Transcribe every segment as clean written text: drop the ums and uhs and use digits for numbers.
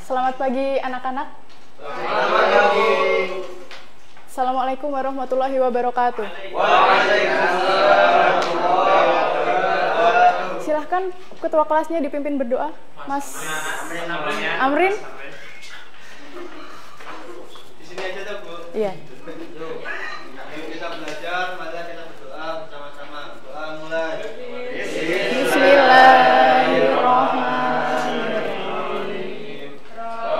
Selamat pagi anak-anak. Selamat pagi. Assalamualaikum warahmatullahi wabarakatuh. Waalaikumsalam. Silahkan ketua kelasnya dipimpin berdoa, Mas Amrin. Di sini aja tuh, Bu. Iya. Ayo kita belajar, mari kita berdoa bersama-sama. Doa mulai. Bismillahirrahmanirrahim.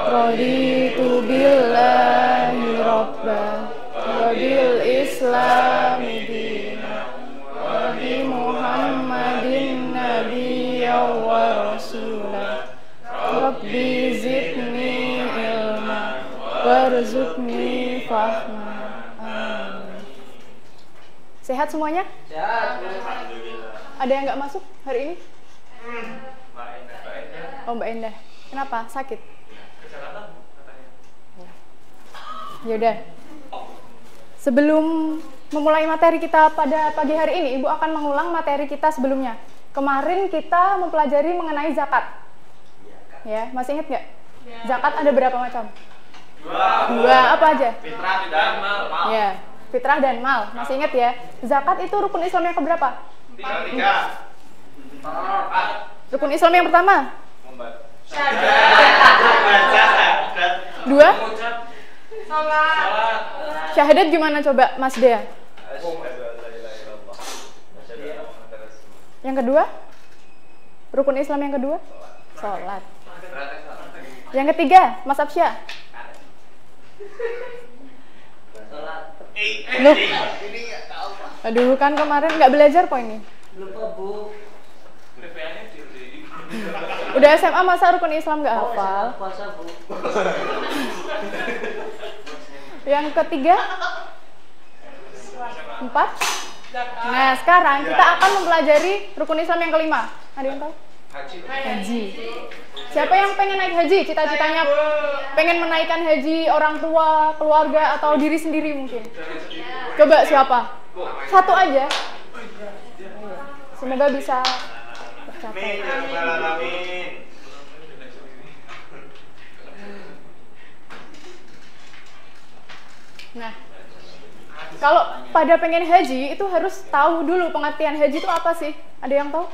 Raditu billahi rabban wa bil islami dinan wa bi Muhammadin nabiyyan wa rasulan. Rabbi zidni ilma warzuqni fahma. Amin. Sehat semuanya? Sehat, Bu. Alhamdulillah. Ada yang nggak masuk hari ini? Mbak Endah. Oh, Mbak Endah. Kenapa? Sakit? Kesehatan katanya. Yaudah. Sebelum memulai materi kita pada pagi hari ini, Ibu akan mengulang materi kita sebelumnya. Kemarin kita mempelajari mengenai zakat. Ya, masih ingat nggak? Zakat ada berapa macam? Dua, apa aja? Fitrah dan mal. Ya, fitrah dan mal. Masih ingat ya? Zakat itu rukun Islam yang keberapa? Tiga. Rukun Islam yang pertama? Syahadat. Dua? Syahadat gimana coba, Mas Dea? Yang kedua? Rukun Islam yang kedua? Sholat. Yang ketiga, Mas Absya? Loh, aduh kan kemarin nggak belajar poinnya. Lupa, Bu. Udah SMA masa rukun Islam nggak hafal? Puasa, Bu. Yang ketiga? Empat? Nah, sekarang kita akan mempelajari rukun Islam yang kelima. Ada yang tahu? Haji. Siapa yang pengen naik haji? Cita-citanya pengen menaikkan haji orang tua, keluarga, atau diri sendiri mungkin? Coba siapa? Satu aja. Semoga bisa tercapai. Nah, kalau pada pengen haji itu harus tahu dulu pengertian haji itu apa sih? Ada yang tahu?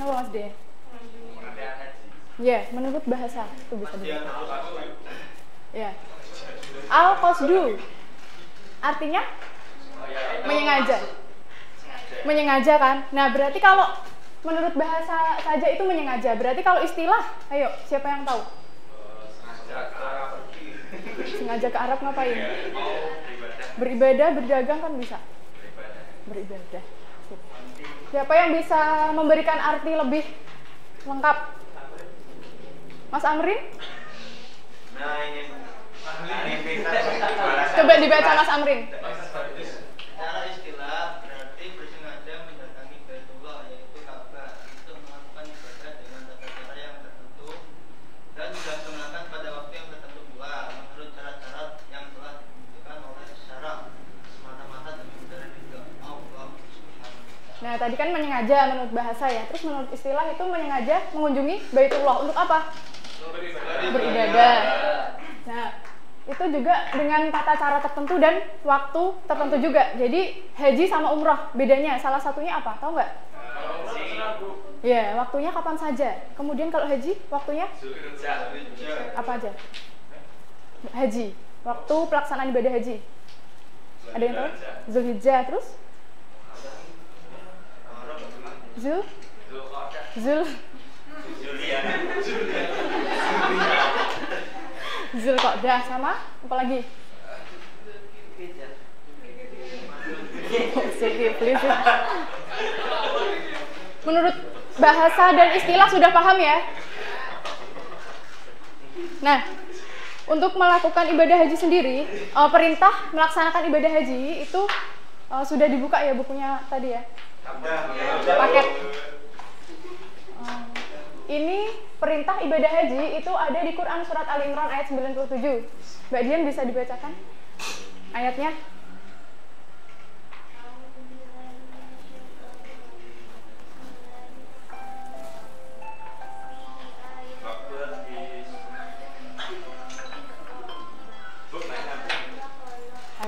Apa Mas De? Ya, menurut bahasa itu bisa dulu. Ya, al-qasdu artinya menyengaja. Menyengaja kan? Nah, berarti kalau menurut bahasa saja itu menyengaja. Berarti kalau istilah, ayo siapa yang tahu? Sengaja ke Arab ngapain? Beribadah, berdagang kan bisa. Beribadah. Sip. Siapa yang bisa memberikan arti lebih lengkap? Mas Amrin? Nah, ini Coba dibaca Mas Amrin. secara istilah berarti bersengaja mendatangi Baitullah yaitu Ka'bah untuk melakukan ibadah dengan tata cara yang tertentu dan dilaksanakan pada waktu yang tertentu pula menurut syarat-syarat yang telah ditentukan oleh syara semata-mata demi mencari ridha Allah Subhanahu. Nah, tadi kan menyengaja menurut bahasa ya. Terus menurut istilah itu menyengaja mengunjungi Baitullah untuk apa? Beribadah. Nah, itu juga dengan tata cara tertentu dan waktu tertentu juga. Jadi haji sama umrah bedanya salah satunya apa? Tahu nggak? Ya, waktunya kapan saja. Kemudian kalau haji waktunya apa aja? Haji, waktu pelaksanaan ibadah haji. Ada yang tahu? Zulhijjah, terus? Zulqa'dah sama apa lagi? Menurut bahasa dan istilah sudah paham ya? Nah, untuk melakukan ibadah haji sendiri, perintah melaksanakan ibadah haji itu sudah dibuka ya bukunya tadi ya? Paket. Ini perintah ibadah haji itu ada di Quran surat Ali Imran ayat 97. Mbak Dian bisa dibacakan ayatnya?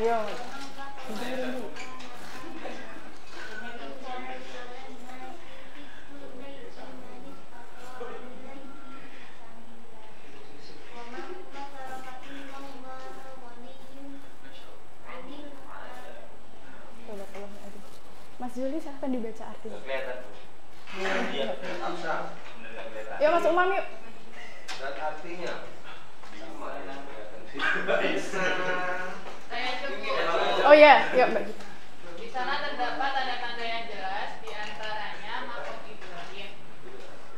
Ayo. Mas Juli silahkan dibaca artinya. Ya Mas Umam yuk. Dan artinya Oh iya, yuk Mbak. Di sana terdapat tanda-tanda yang jelas, di antaranya makam Ibrahim.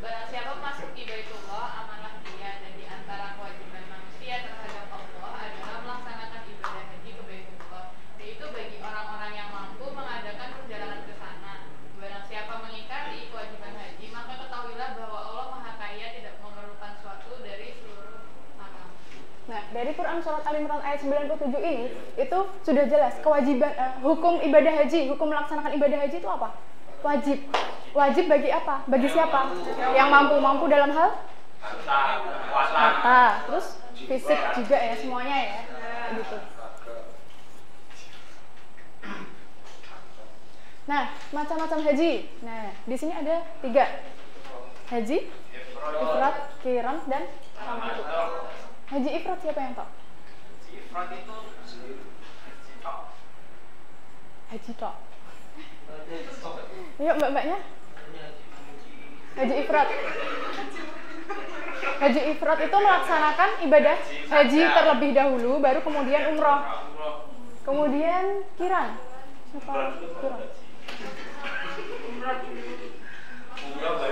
Barang siapa memasuki Baitullah, amanah dia, dan di antara kewajiban manusia terhadap Allah adalah melaksanakan ibadah haji ke Baitullah, yaitu bagi orang-orang yang mampu mengadakan perjalanan ke sana. Barang siapa mengingkari kewajiban haji, maka ketahuilah bahwa Allah Maha Kaya tidak memerlukan suatu dari seluruh makam. Nah, dari Quran Surat Al-Imran ayat 97 ini, itu sudah jelas kewajiban, hukum ibadah haji, hukum melaksanakan ibadah haji itu apa? Wajib. Wajib bagi apa? Bagi siapa? Yang mampu dalam hal? Harta. Terus fisik juga ya, semuanya ya. Gitu. Nah, macam-macam haji. Nah, di sini ada 3. Haji, ifrad, qiran, dan tamattu. Haji ifrad siapa yang tahu? Haji tok. Yuk mbak-mbaknya. Haji ifrad. Haji ifrad itu melaksanakan ibadah haji terlebih dahulu, baru kemudian umroh. Kemudian qiran. Siapa qiran?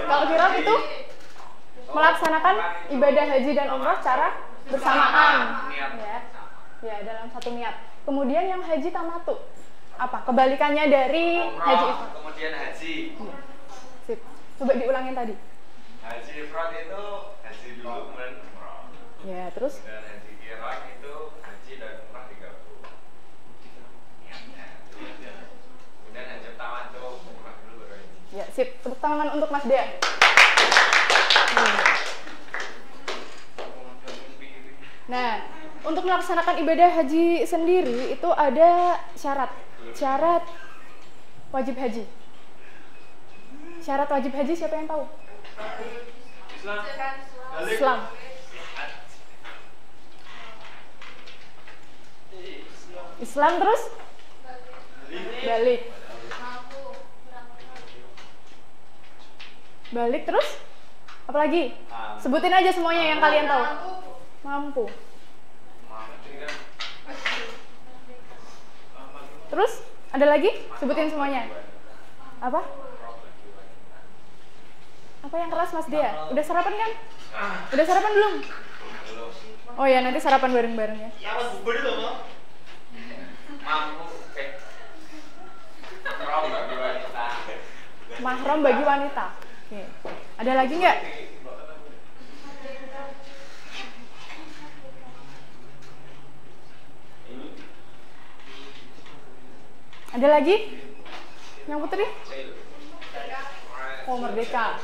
Kalau qiran itu melaksanakan ibadah haji dan umroh secara bersamaan, ya dalam satu niat. Kemudian yang haji tamattu, apa kebalikannya dari haji ifrad? kemudian haji. Sip. Coba diulangin tadi. Haji ifrad itu haji dulu kemudian umrah. Ya, terus Dan haji qiran itu haji dan umrah digabung. Kemudian haji tamattu umrah dulu baru haji. ya, sip. Tepuk tangan untuk Mas Dea. Nah, untuk melaksanakan ibadah haji sendiri itu ada syarat wajib haji. Syarat wajib haji siapa yang tahu? Islam. Islam terus? Balik. Balik terus? Apalagi? Sebutin aja semuanya yang kalian tahu. Mampu. Terus? Ada lagi? Sebutin semuanya. Apa? Apa yang keras Mas Dea? Udah sarapan kan? Udah sarapan belum? Oh ya, nanti sarapan bareng-bareng ya. Mahram bagi wanita. Oke. Ada lagi nggak? Ada lagi? Yang putri? Oh, merdeka.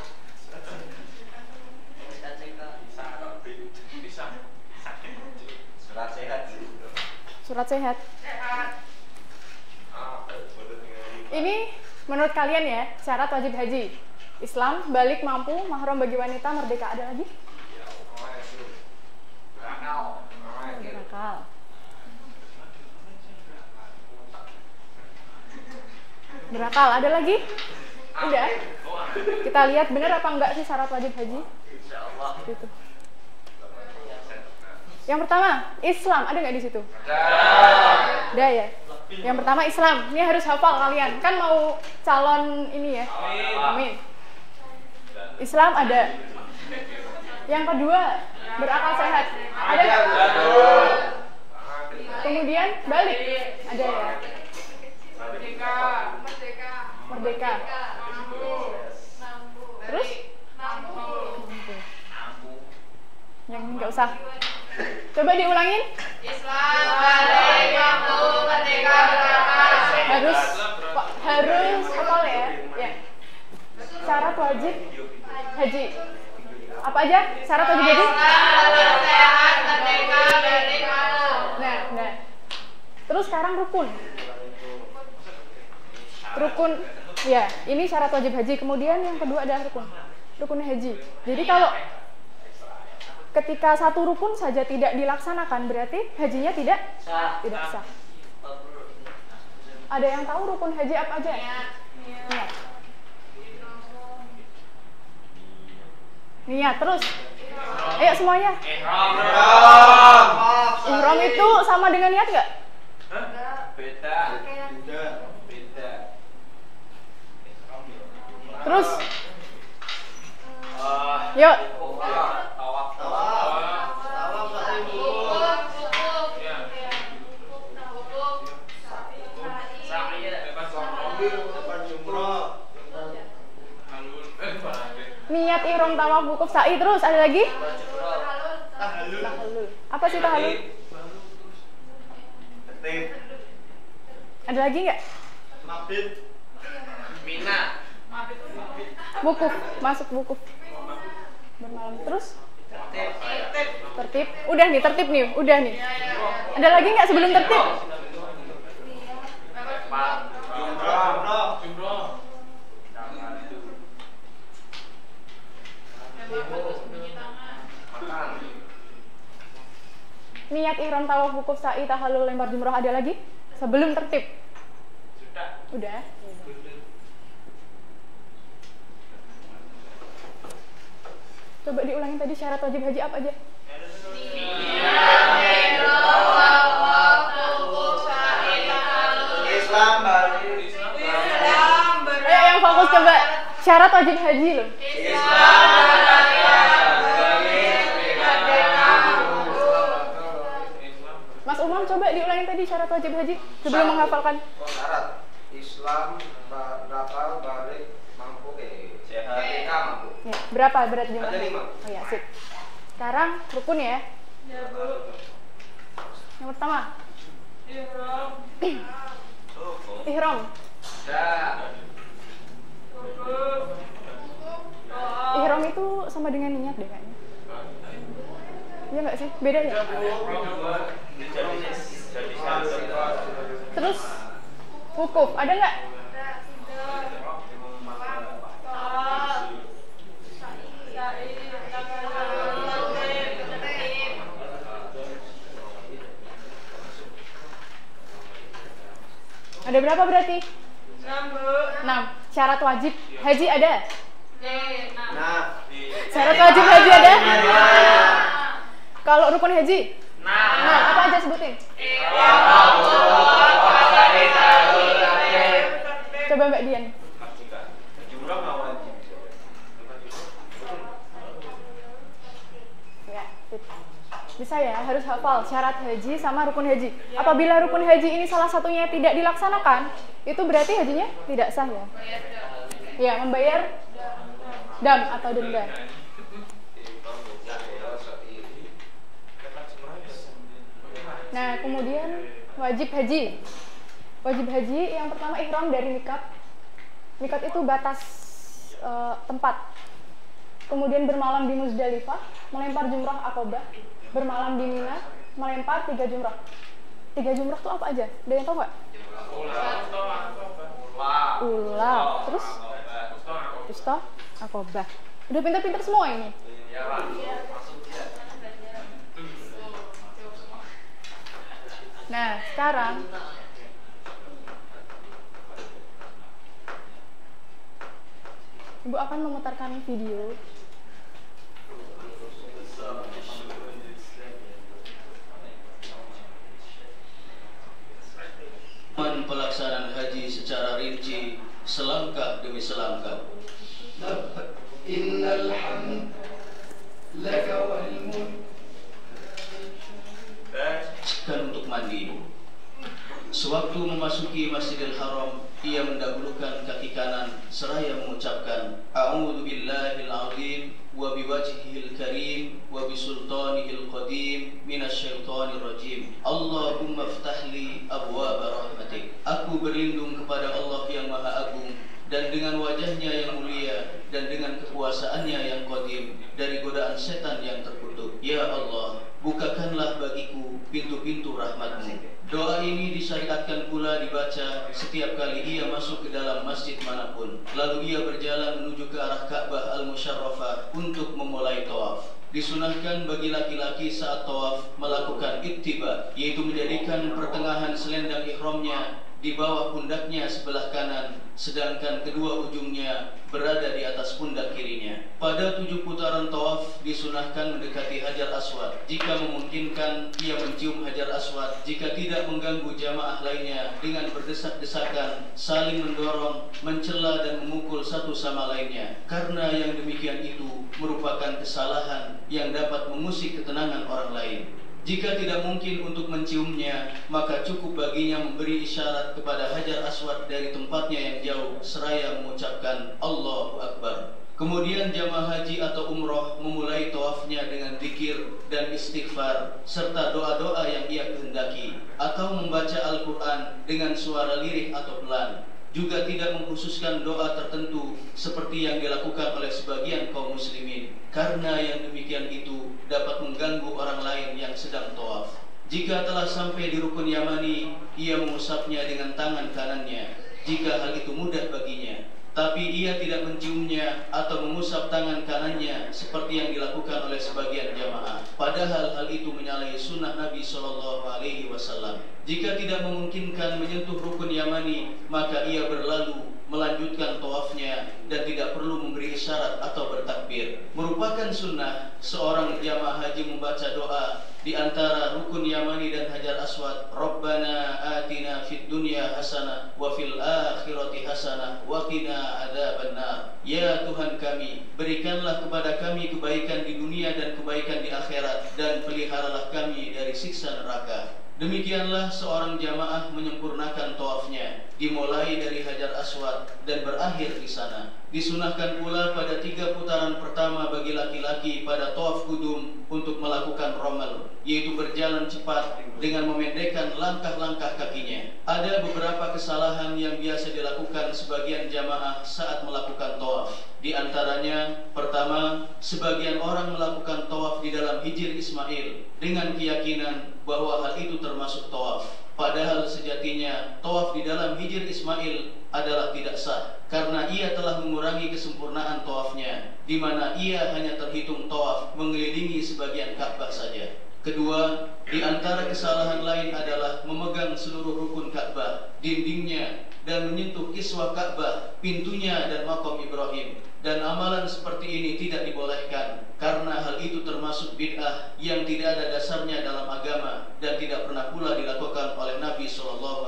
Surat sehat. Ini menurut kalian ya, syarat wajib haji. Islam, balik, mampu, mahram bagi wanita, merdeka. Ada lagi? Berakal. Berakal. Ada lagi? Udah. Kita lihat benar apa enggak sih syarat wajib haji? Gitu. Yang pertama, Islam. Ada nggak di situ? Ada ya. Yang pertama Islam. Ini harus hafal kalian. Kan mau calon ini ya. Amin. Islam ada. Yang kedua, berakal sehat. Ada nggak? Kemudian balik. Ada ya. Merdeka. Terus? Yang ini nggak usah. Coba diulangin. Islam, balik, mampu, merdeka, berakal. Harus hafal ya. Ya. Syarat wajib haji. Apa aja? Syarat wajib haji? Islam, sehat, merdeka, balik, mampu. Nah. Terus sekarang rukun. Rukun, ya, ini syarat wajib haji. Kemudian yang kedua adalah rukun haji. Jadi kalau ketika satu rukun saja tidak dilaksanakan, berarti hajinya tidak sah. Ada yang tahu rukun haji apa aja? Niat. Niat terus. Ayo semuanya. Ihram itu sama dengan niat nggak? Beda. Terus. Yuk. Niat ihram, tawaf, wukuf, sa'i, terus ada lagi? Tahallul. Apa sih tahallul? Ada lagi nggak? Mina. Wukuf, masuk wukuf. Bermalam terus? Tertib. Udah nih, tertib nih, udah nih. Ada lagi nggak sebelum tertib? Niat ihram, tawaf, wukuf, sa'i, tahallul, lempar jumrah, ada lagi? Sebelum tertib? Udah. Coba diulangin tadi syarat wajib haji apa aja? Ayo yang fokus coba. Syarat wajib haji loh. Mas Umam coba diulangin tadi syarat wajib haji sebelum menghafalkan. Syarat Islam, bakal balik, mampu sehat, mampu. Ya, berapa berat jumlahnya? Ada 5. Oh ya, sip. Sekarang rukun ya. Yang pertama. Ihram. Ihram itu sama dengan niat deh kayaknya. Iya nggak sih? Beda ya? Terus wukuf, ada nggak? Ada berapa berarti? 6. Syarat wajib haji ada? Syarat wajib haji ada? Kalau rukun haji? Apa aja sebutin? Coba Mbak Dian. Ya, bisa ya, harus hafal syarat haji sama rukun haji. Apabila rukun haji ini salah satunya tidak dilaksanakan, itu berarti hajinya tidak sah ya? Ya, membayar dam atau denda. Nah, kemudian wajib haji. Wajib haji yang pertama ihram dari miqat. Miqat itu batas tempat. Kemudian bermalam di Muzdalifah, melempar jumrah Aqabah, bermalam di Mina, melempar 3 jumrah. 3 jumrah itu apa aja? Ada yang tahu nggak? Ula. Terus? Wusta, Aqabah. Udah pintar-pintar semua ini. Nah, sekarang Ibu akan memutarkan video. Pelaksanaan haji secara rinci selangkah demi selangkah. Innal hamd laka wal mulk. Dan untuk mandi. Sewaktu memasuki Masjidil Haram, ia mendahulukan kaki kanan seraya mengucapkan A'udzu billahil azim wa biwajhihil karim wa bisultanihil qadim minasyaitonir rajim. Allahumma ftahli abwaaba rahmatik. Aku berlindung kepada Allah yang Maha Agung dan dengan wajahnya yang mulia dan dengan kekuasaannya yang qadim dari godaan setan yang terkutuk. Ya Allah, bukakanlah bagiku pintu-pintu rahmat-Mu. Doa ini disyariatkan pula dibaca setiap kali ia masuk ke dalam masjid manapun. Lalu ia berjalan menuju ke arah Ka'bah Al-Musyarrafah untuk memulai tawaf. Disunahkan bagi laki-laki saat tawaf melakukan ittiba, yaitu menjadikan pertengahan selendang ihramnya di bawah pundaknya sebelah kanan, sedangkan kedua ujungnya berada di atas pundak kirinya. Pada 7 putaran tawaf disunahkan mendekati Hajar Aswad. Jika memungkinkan, ia mencium Hajar Aswad. Jika tidak, mengganggu jamaah lainnya dengan berdesak-desakan, saling mendorong, mencela dan memukul satu sama lainnya. Karena yang demikian itu merupakan kesalahan yang dapat mengusik ketenangan orang lain. Jika tidak mungkin untuk menciumnya, maka cukup baginya memberi isyarat kepada Hajar Aswad dari tempatnya yang jauh seraya mengucapkan Allahu Akbar. Kemudian jamaah haji atau umroh memulai tawafnya dengan zikir dan istighfar serta doa-doa yang ia kehendaki, atau membaca Al-Quran dengan suara lirih atau pelan. Juga tidak mengkhususkan doa tertentu seperti yang dilakukan oleh sebagian kaum muslimin, karena yang demikian itu dapat mengganggu orang lain yang sedang tawaf. Jika telah sampai di rukun Yamani, ia mengusapnya dengan tangan kanannya jika hal itu mudah baginya, tapi ia tidak menciumnya atau mengusap tangan kanannya seperti yang dilakukan oleh sebagian jamaah, padahal hal itu menyalahi sunnah Nabi SAW. Jika tidak memungkinkan menyentuh rukun Yamani, maka ia berlalu melanjutkan tawafnya dan tidak perlu memberi isyarat atau bertakbir. Merupakan sunnah seorang jamaah haji membaca doa di antara rukun Yamani dan Hajar Aswad, Rabbana atina fid dunya hasanah wa fil akhirati hasanah wa qina adzabannar. Ya Tuhan kami, berikanlah kepada kami kebaikan di dunia dan kebaikan di akhirat, dan peliharalah kami dari siksa neraka. Demikianlah seorang jamaah menyempurnakan tawafnya, dimulai dari Hajar Aswad dan berakhir di sana. Disunahkan pula pada 3 putaran pertama bagi laki-laki pada tawaf kudum untuk melakukan romal, yaitu berjalan cepat dengan memendekkan langkah-langkah kakinya. Ada beberapa kesalahan yang biasa dilakukan sebagian jamaah saat melakukan tawaf. Di antaranya, pertama, sebagian orang melakukan tawaf di dalam Hijr Ismail dengan keyakinan bahwa hal itu termasuk tawaf. Padahal sejatinya tawaf di dalam Hijr Ismail adalah tidak sah, karena ia telah mengurangi kesempurnaan tawafnya, di mana ia hanya terhitung tawaf mengelilingi sebagian Ka'bah saja. Kedua, di antara kesalahan lain adalah memegang seluruh rukun Ka'bah, dindingnya, dan menyentuh kiswah Ka'bah, pintunya, dan makam Ibrahim. Dan amalan seperti ini tidak dibolehkan, karena hal itu termasuk bid'ah yang tidak ada dasarnya dalam agama dan tidak pernah pula dilakukan oleh Nabi SAW.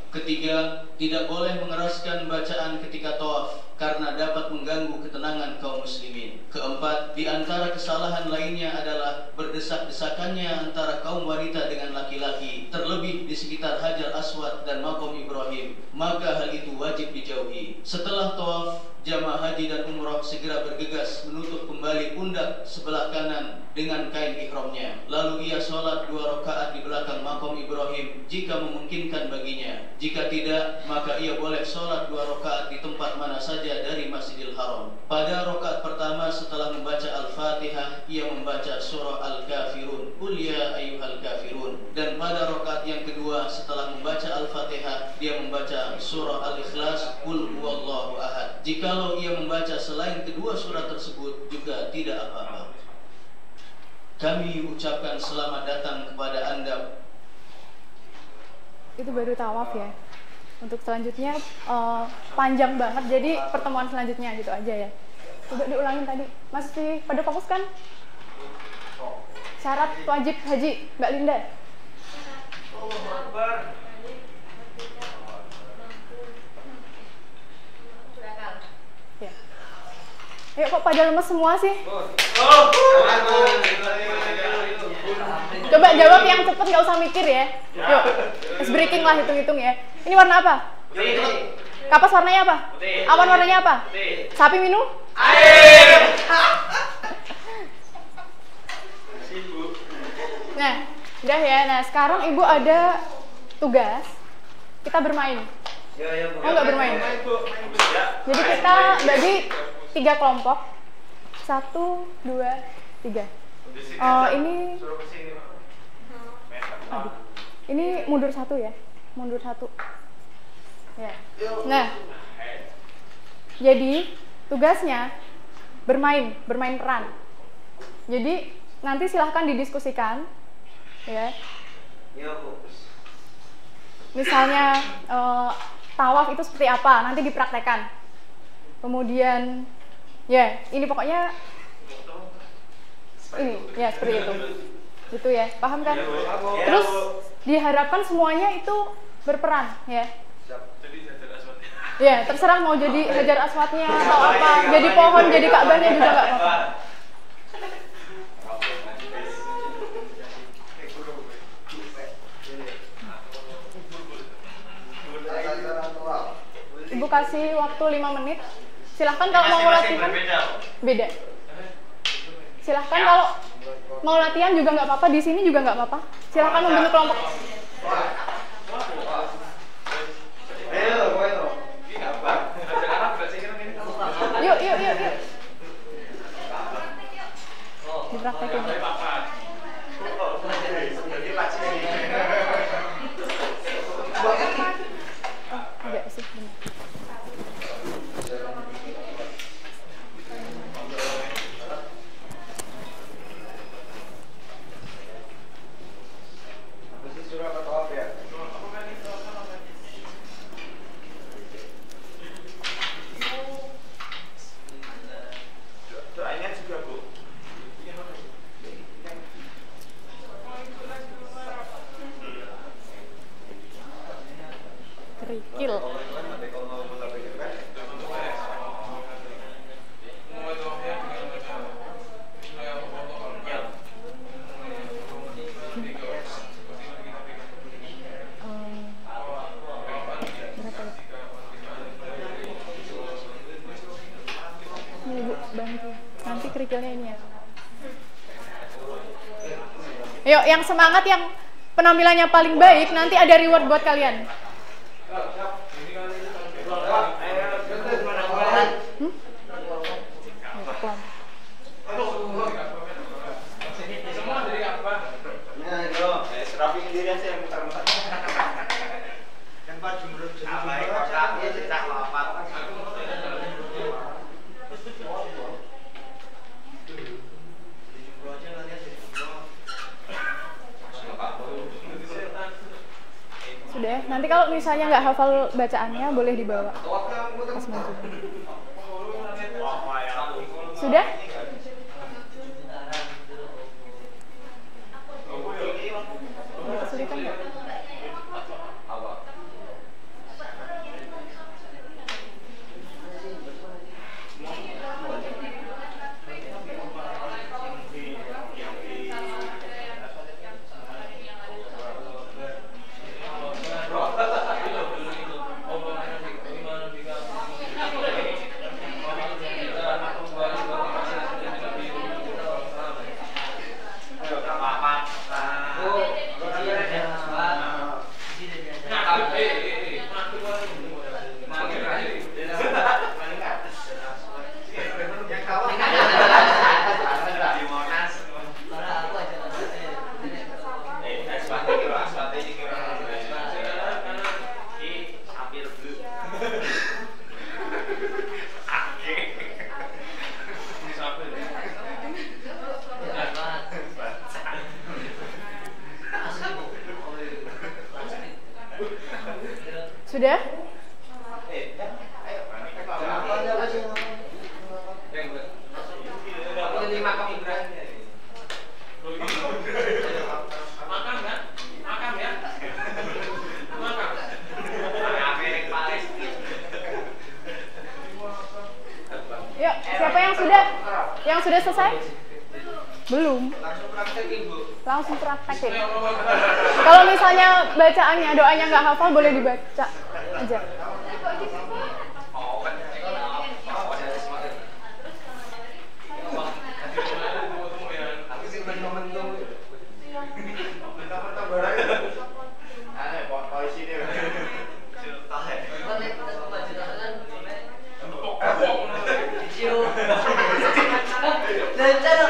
Ketiga, tidak boleh mengeraskan bacaan ketika tawaf, karena dapat mengganggu ketenangan kaum muslimin. Keempat, di antara kesalahan lainnya adalah berdesak-desakannya antara kaum wanita dengan laki-laki, terlebih di sekitar Hajar Aswad dan makam Ibrahim. Maka hal itu wajib dijauhi. Setelah tawaf, jamaah haji dan umrah segera bergegas menutup kembali pundak sebelah kanan dengan kain ihramnya. Lalu ia sholat 2 rakaat di belakang makam Ibrahim jika memungkinkan baginya. Jika tidak, maka ia boleh sholat 2 rakaat di tempat mana saja dari Masjidil Haram. Pada rakaat pertama setelah membaca Al-Fatihah, ia membaca surah Al-Kafirun, Qul ya ayyuhal kafirun. Dan pada rakaat yang kedua setelah membaca Al-Fatihah, dia membaca surah Al-Ikhlas, Qul huwallahu ahad. Jikalau ia membaca selain kedua surat tersebut juga tidak apa-apa. Kami ucapkan selamat datang kepada Anda. Itu baru tawaf ya. Untuk selanjutnya panjang banget, jadi pertemuan selanjutnya gitu aja ya. Coba diulangin tadi. Masih pada fokus kan? Syarat wajib haji, Mbak Linda. Ya. Ayo kok pada lemes semua sih? Coba jawab yang cepet, nggak usah mikir ya. Yuk, ice breaking lah, hitung-hitung ya. Ini warna apa? Putih. Kapas warnanya apa? Putih. Awan warnanya apa? Putih. Sapi minum? Air. Sibuk. Nah, udah ya. Nah, sekarang ibu ada tugas. Kita bermain. Oh, nggak bermain. Jadi kita bagi 3 kelompok. 1, 2, 3. Ini aduh, ini mundur satu ya, mundur satu ya. Nah, jadi tugasnya bermain peran. Jadi nanti silahkan didiskusikan ya. Misalnya tawaf itu seperti apa, nanti dipraktekkan. Kemudian ya, ini pokoknya ini ya seperti itu. Gitu ya, paham kan? Terus diharapkan semuanya itu berperan ya. Ya, terserah mau jadi Hajar Aswadnya atau apa, jadi pohon, jadi Ka'bahnya juga nggak apa-apa. Ibu kasih waktu 5 menit. Silahkan kalau mau latihan. Beda. Silahkan kalau mau latihan juga nggak apa-apa. Di sini juga nggak apa-apa. Silahkan membentuk kelompok. Yuk. Dipraktekin. Enggak sih, benar. Kerikil. Ini Ibu bantu. Nanti kerikilnya ini ya. Yuk, yang semangat, yang penampilannya paling baik, nanti ada reward buat kalian. Sudah, nanti kalau misalnya nggak hafal bacaannya boleh dibawa pas maju. Sudah? Kesulitan nggak? Sudah? Yuk, siapa yang sudah? Yang sudah selesai? Belum. Langsung praktekin. Kalau misalnya bacaannya, doanya nggak hafal, boleh dibaca aja. Dan cara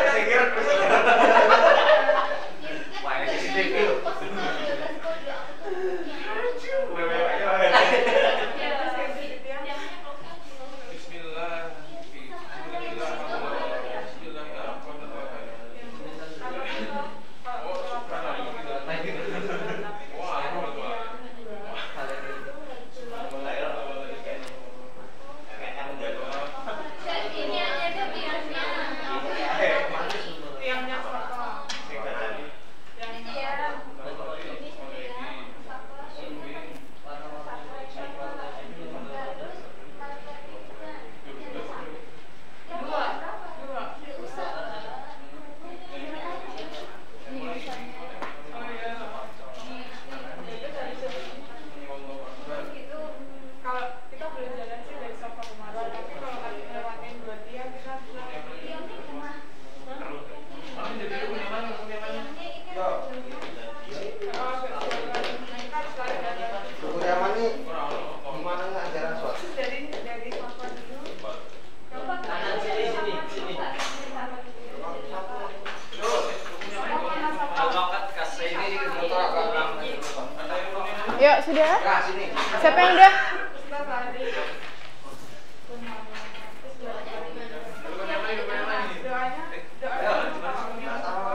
Yuk, sudah? Ya, sini. Siapa yang udah?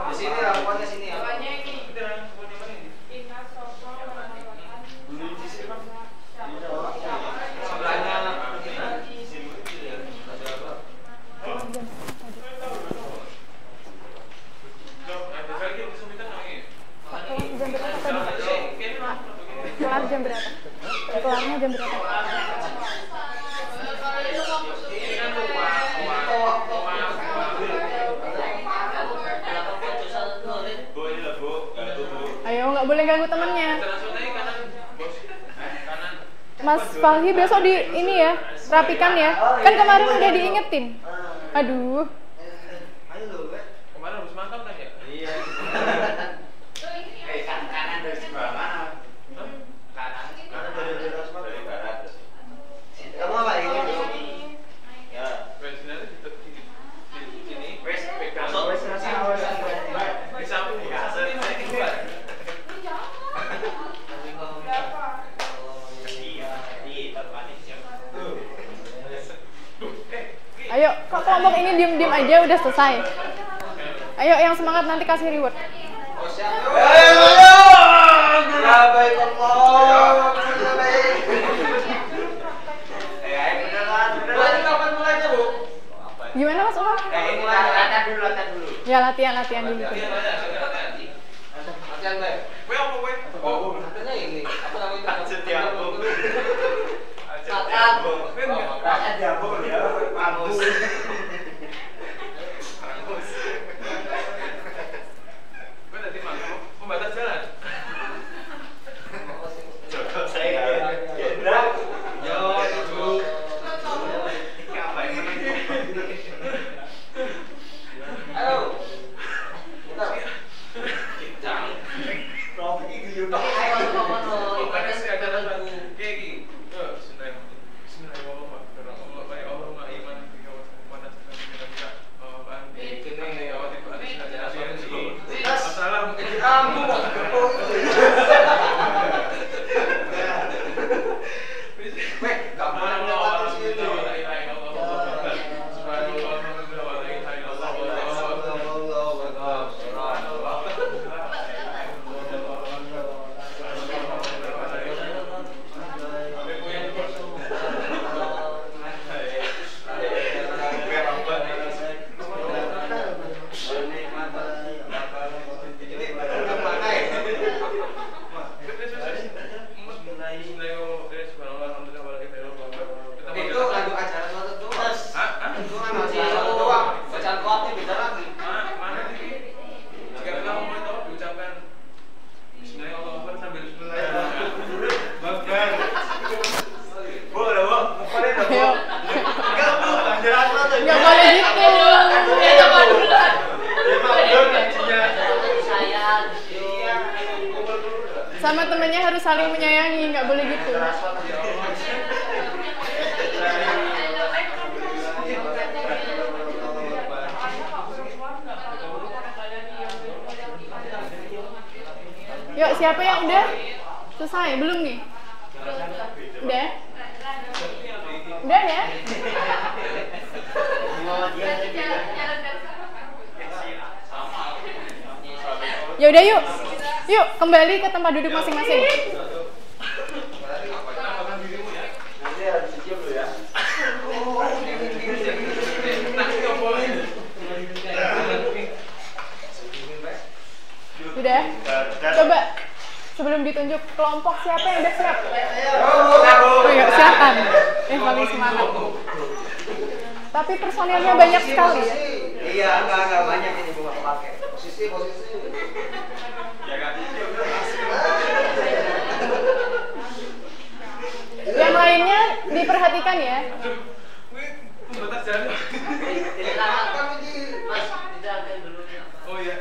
Di sini lah, pokoknya sini ya. Kelar jam berapa? Kelarnya jam berapa? Ayo, nggak boleh ganggu temennya. Mas Falhi besok di ini ya, rapikan ya. Kan kemarin udah diingetin. Aduh. Kemarin harus mantap kan ya? Iya. Kanan dari sebelah mana? Kanan dari barat. Kamu apa ini? Ya, sebenarnya di sini. Wes, pegang. Di samping. Ayo, kok kelompok ini diem-diem aja udah selesai. Ayo, yang semangat nanti kasih reward. Oh, siap. Ya baik Allah. Beneran. Kapan mulainya, Bu? Gimana Mas Umar? Latihan dulu. Ya latihan dulu. Latihan, Mbak. Kowe apa kowe? Oh, katanya ini. Apa namanya? Aja diambung. Aja diambung ya. Mampus. Kowe tadi mau pembatas jalan. Jodoh saya. Gendra. Yo, dulu. Ngapain menang? Ayo. Bentar. Kencang. Rofi gitu. Pokoknya sih ada lagu kayak gini. Nggak boleh gitu. Sama temennya harus saling menyayangi, nggak boleh gitu. Yuk, siapa yang udah selesai? Belum nih? Udah? Udah ya? Ya udah yuk. Yuk, kembali ke tempat duduk masing-masing. Udah? Coba sebelum ditunjuk kelompok siapa yang udah siap? Oh iya, silakan. Paling semangat. Tapi personilnya banyak sekali ya. Iya, enggak banyak ini Bu pakai. Posisi. Yang lainnya diperhatikan ya. Pembatas jalan. Oh iya.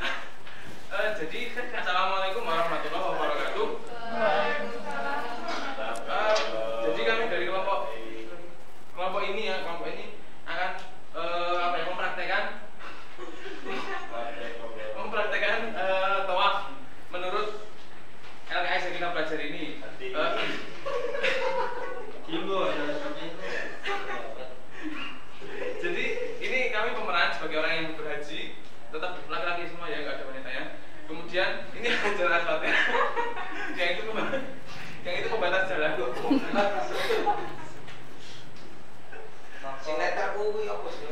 Jadi assalamualaikum warahmatullahi wabarakatuh. Jadi kami dari kelompok ini akan mempraktekkan jalan asfaltnya. Yang itu pembatas jalan. Sinetar kuwi apa sih?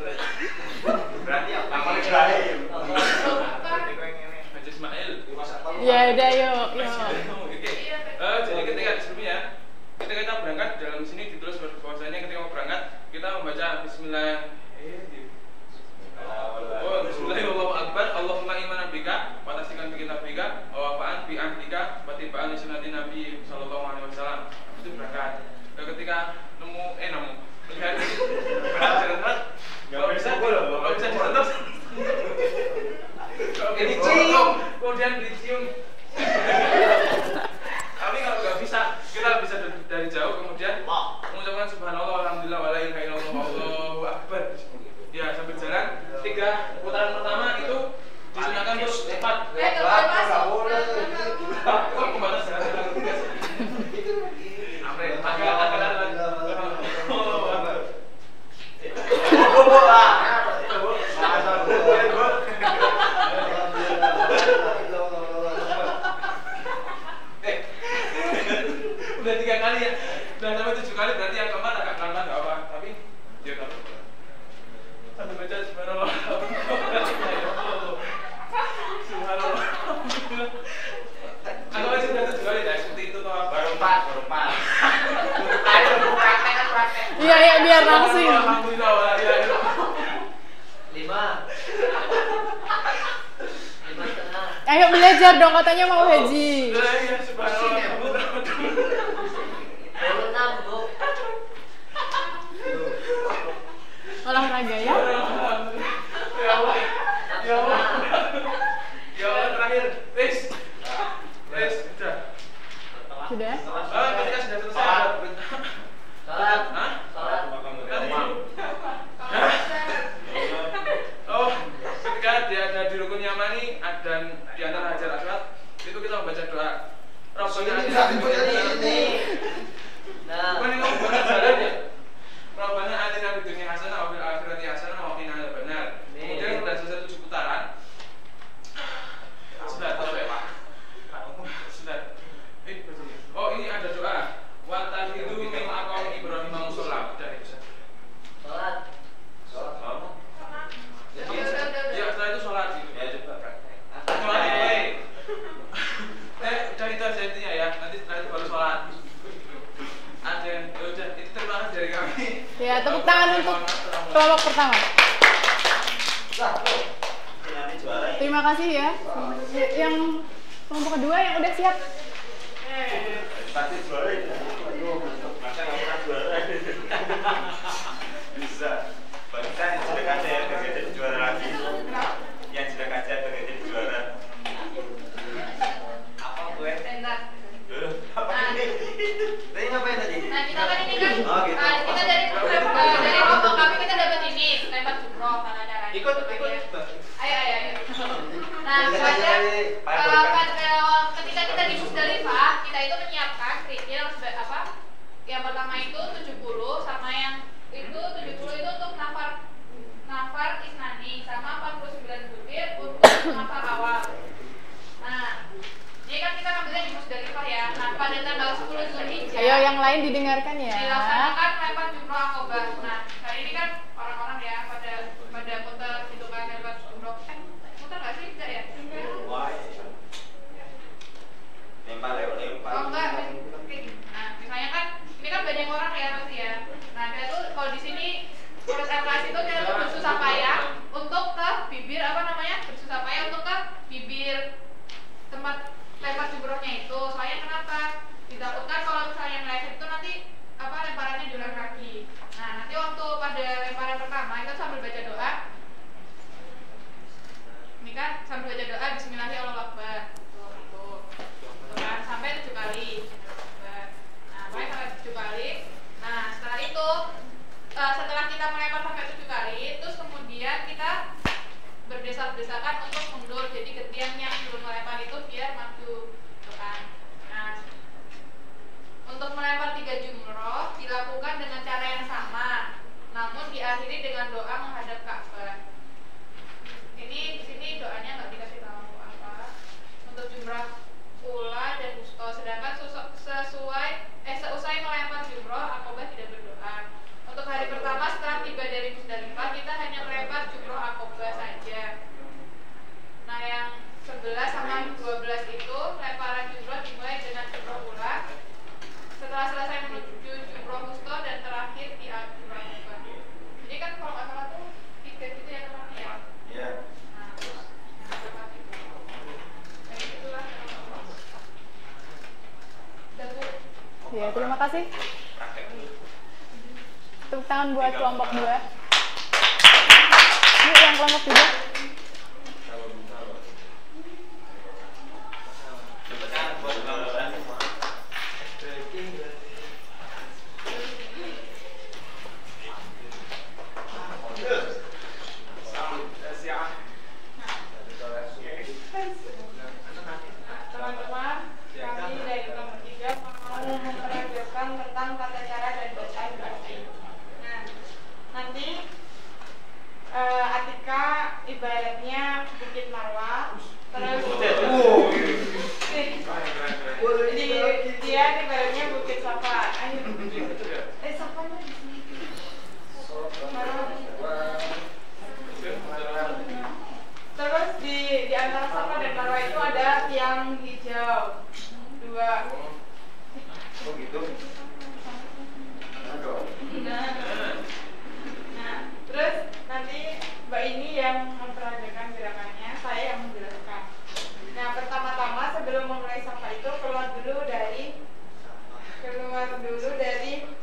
Berarti apa? Namanya Ibrahim. Berarti kau yang ini Haji Ismail. Ya udah yuk. Jadi ketika sebelumnya ketika kita berangkat dalam sini ditulis bahwasanya ketika mau berangkat kita membaca Bismillah. Bismillahirrahmanirrahim. Allahu Akbar. Allahumma imanan bika wa tasdiqan bi kitabika wa wafa'an bi ahdika wa tibba'an li sunnati Nabi sallallahu alaihi wasallam. Itu berangkat. Ketika nemu lihat jalan kalau bisa disentuh. Kemudian dicium. Tapi kalau nggak bisa, kita bisa dari jauh kemudian mengucapkan subhanallah alhamdulillah wa la ilaha illallah wallahu akbar. Ya, sambil jalan 3 putaran pertama itu disunahkan terus cepat. Kok pembatas jalan udah 3 kali ya, udah sampai 7 kali berarti yang keempat agak pelan-pelan nggak apa, tapi dia tahu sambil baca subhanallah subhanallah. Aku aja udah 7 kali dah seperti itu toh. Baru 4 ayo praktek. Iya biar langsung. Alhamdulillah wa la ilaha illallah. 5 setengah. Ayo belajar dong, katanya mau haji. Iya subhanallah. Olahraga ya. Ya Allah terakhir. Wis sudah. Sudah. Ketika sudah selesai. Ketika dia ada di rukun Yamani dan di antara Hajar Aswad itu kita membaca doa. Rabbana atina fid dunya hasanah wa fil akhirati hasanah wa qina adzabannar. Kemudian sudah selesai 7 putaran. Sudah tahu ya Pak? Sudah. Oh ini ada doa. Wa tahidu min aqam Ibrahim musalla. Sudah itu. Salat. Ya setelah itu sholat gitu. Ya coba praktek. Sholat ini. Udah itu aja intinya ya. Nanti setelah itu baru sholat. Ada udah itu terima kasih dari kami. Ya, tepuk tangan untuk kelompok pertama. Terima kasih ya. Yang kelompok kedua yang udah siap. Pasti juara ini. Masa nggak pernah juara. Bisa. Bahkan yang sudah kaca ya pengen jadi juara lagi. Yang sudah kaca pengen jadi juara. Apa gue? Apa ini? Tadi ngapain tadi? Nah kita kan ini kan, Oh, gitu. kita dari kelompok kami kita dapat ini lempar jumroh karena caranya. Ikut. Ayo. Nah ketika kita di Musdalifah kita itu menyiapkan kerikil apa? Yang pertama itu 70 sama yang itu 70 itu untuk nafar isnani sama 49 butir untuk nafar awal. Nah ini kan kita ngambilnya di Musdalifah ya. Nah pada tanggal 10 Zulhijjah. Ayo yang lain didengarkan ya. Dilaksanakan lempar jumroh akobah. Nah kali ini kan orang-orang ya pada muter gitu kan lempar jumroh. Muter nggak sih? Tidak ya? Oh enggak. Nah misalnya kan ini kan banyak orang ya pasti ya. Nah kita tuh kalau di sini urus LKS itu kita tuh bersusah payah untuk ke bibir bersusah payah untuk ke bibir tempat lempar jumrohnya itu. Soalnya kenapa? Ditakutkan kalau misalnya meleset itu nanti lemparannya diulang lagi. Nah nanti waktu pada lemparan pertama itu sambil baca doa. Ini kan sambil baca doa Bismillahirrahmanirrahim. Kan sampai 7 kali. Nah pokoknya sampai 7 kali. Nah setelah itu setelah kita melempar sampai 7 kali, terus kemudian kita berdesak-desakan untuk mundur. Jadi gantian yang belum melempar itu biar maju, kan? Nah, untuk melempar 3 jumroh dilakukan dengan cara yang sama, namun diakhiri dengan doa menghadap Ka'bah. Ini di sini doanya nggak dikasih tahu apa. Untuk jumrah Ya, terima kasih. Tepuk tangan buat kelompok 2. Yuk yang kelompok 3. Teman-teman, kami dari kelompok 3 mau memperagakan tentang tata cara dan bacaan bahasa Ibu. Nah, nanti Atika ibaratnya Bukit Marwah, terus dia ibaratnya Bukit Safa. Ayo, Safanya di sini. Terus di antara Safa dan Marwah itu ada tiang hijau 2. Oh gitu. Nah, terus nanti Mbak ini yang memperagakan gerakannya, saya yang menjelaskan. Nah, pertama-tama sebelum memulai Safa itu keluar dulu dari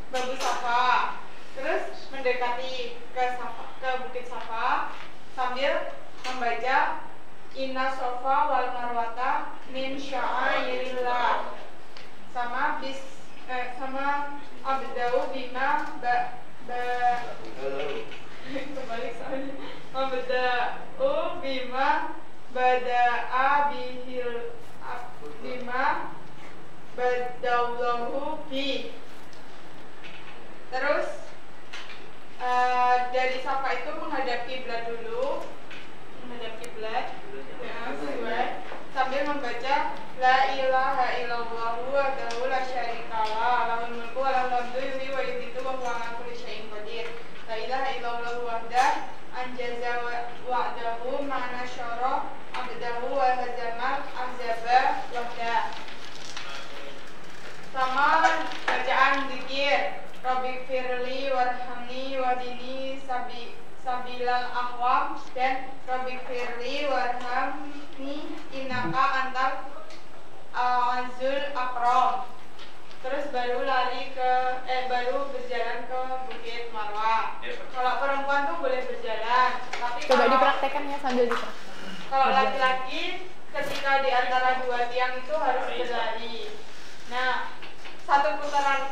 Babu Safa, terus mendekati ke Bukit Safa sambil membaca Inna Sofa wal Marwata min sya'airillah sama abdau bima kembali soalnya abdau bima bada'a bihil bima badallahu bi. Terus dari Safa itu menghadap kiblat dulu, sambil membaca La ilaha illallah wahdahu la syarikalah lahul mulku wa lahul hamdu yuhyi wa yumiitu wa huwa ala kulli syai'in qadir. La ilaha illallah wahdahu anjaza wa'dahu ma'ana syara abdahu wa hazamal ahzaba wahdah. Sama bacaan zikir Rabbi firli warhamni wadini sabilal ahwam dan Rabbi firli warhamni innaka antal azul akram. Terus baru baru berjalan ke Bukit Marwah. Kalau perempuan tuh boleh berjalan, tapi Coba dipraktekkan ya sambil dipraktek. kalau laki-laki ketika di antara dua tiang itu harus berlari. Nah, satu putaran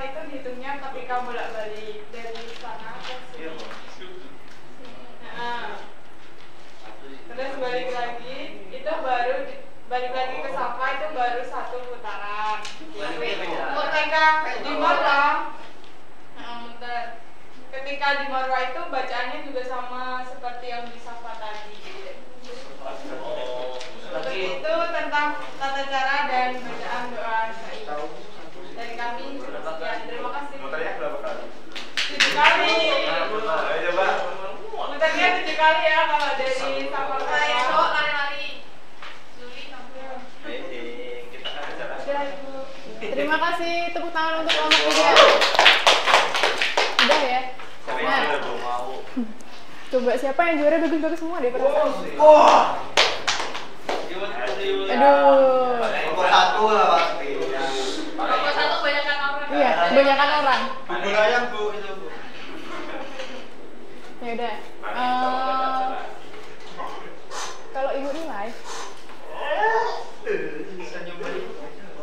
itu dihitungnya ketika bolak-balik dari sana ke sini. Nah, terus balik lagi ke Safa itu baru satu putaran. Ketika di Marwah itu bacaannya juga sama seperti yang di Safa tadi. Itu tentang tata cara dan bacaan doa Sa'i. Dari kami sekian, terima kasih. Muternya berapa kali? 7 kali. Ayo coba. Muternya 7 kali ya kalau dari Safa saya. Cowok lari-lari. Juli kamu. Kita kan acara. Udah, Ibu. Terima kasih, tepuk tangan untuk kelompok 3. Udah ya. Nah, coba siapa yang juara bagus-bagus semua deh perasaan. Aduh. Nomor 1 lah pasti. Nomor 1 banyakkan orang. Iya, kebanyakan orang. Bubur ayam Bu itu Bu. Ya udah. Kalau ibu nilai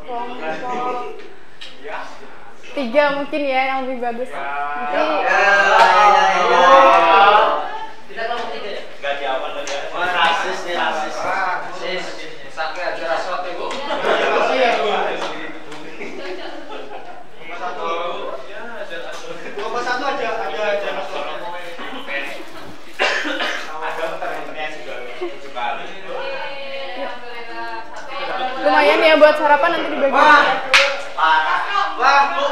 kelompok 3 mungkin ya yang lebih bagus. Nanti Tidak kelompok 3 ya? Enggak di awal lagi. Wah, rasis nih, rasis. Sampai aja rasot ya, Bu. iya. Nomor 1 ada rasotnya. Ada muter-muternya juga. Sekali. Lumayan ya buat sarapan nanti dibagi. Wah, Bu.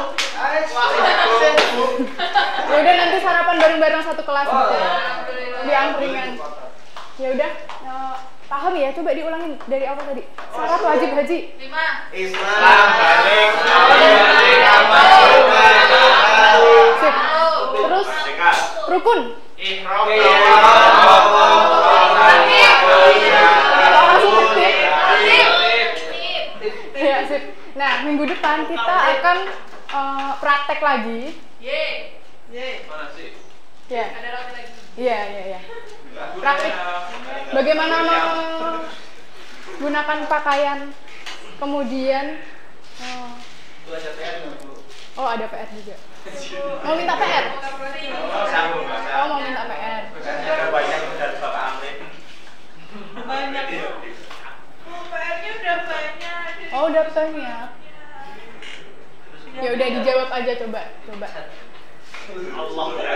Ya udah nanti sarapan bareng-bareng satu kelas gitu. Di angkringan. Ya udah. Paham ya? Coba diulangin dari awal tadi. Syarat wajib haji. 5. Islam balik. Sip. Terus rukun. Ihram. Ya, Ya, sip. Nah, minggu depan kita akan praktek lagi. Mana sih? Ya. Ada roti lagi. Iya. Praktik bagaimana menggunakan pakaian, kemudian Itu ada PR nggak, Bu? oh ada PR juga. Mau minta PR? Sanggup, Oh mau minta PR. Ada banyak dari Bapak Amrin. Banyak. PR-nya udah banyak. Oh udah banyak. Ya udah dijawab aja coba. Allah Akbar.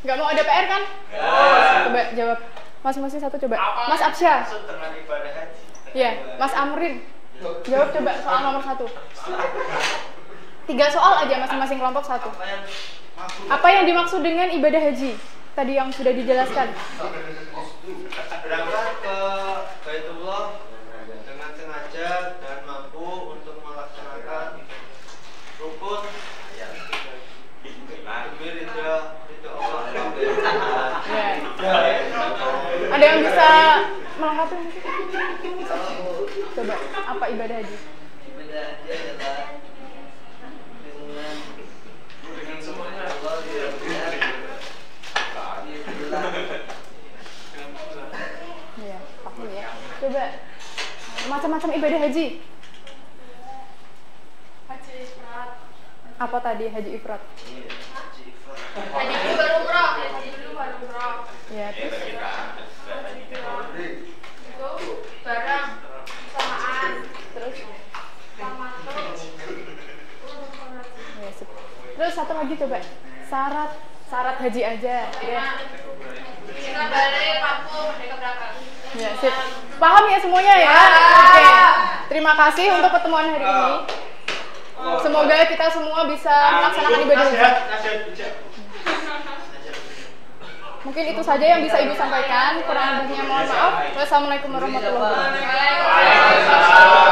Nggak mau ada PR kan? Coba jawab. Masing-masing satu coba. Mas Absyah. Maksud dengan ibadah haji. Iya, Mas Amrin. Jawab coba soal nomor 1. 3 soal aja masing-masing kelompok 1. Apa yang dimaksud dengan ibadah haji? Tadi yang sudah dijelaskan. Berangkat ke Baitullah dengan sengaja dan mampu untuk melaksanakan rukun demi ridha Allah. Ya. Ada yang bisa melengkapi mungkin? Coba, apa ibadah haji? Ibadah haji adalah dengan semuanya Allah Iya, paham ya. Coba macam-macam ibadah haji. Haji ifrat. Apa tadi haji ifrat? Haji dulu baru umroh. Ya, terus Itu barang samaan. terus Sama terus. ya, sip. Terus satu lagi coba. Syarat haji aja. Ya. Kita balik mampu merdeka berangkat. Ya, sip. Paham ya semuanya ya? Oke. Terima kasih untuk pertemuan hari ini. Semoga kita semua bisa melaksanakan ibadah haji. Mungkin itu saja yang bisa Ibu sampaikan. Kurang lebihnya mohon maaf. Wassalamualaikum warahmatullahi wabarakatuh. Waalaikumsalam.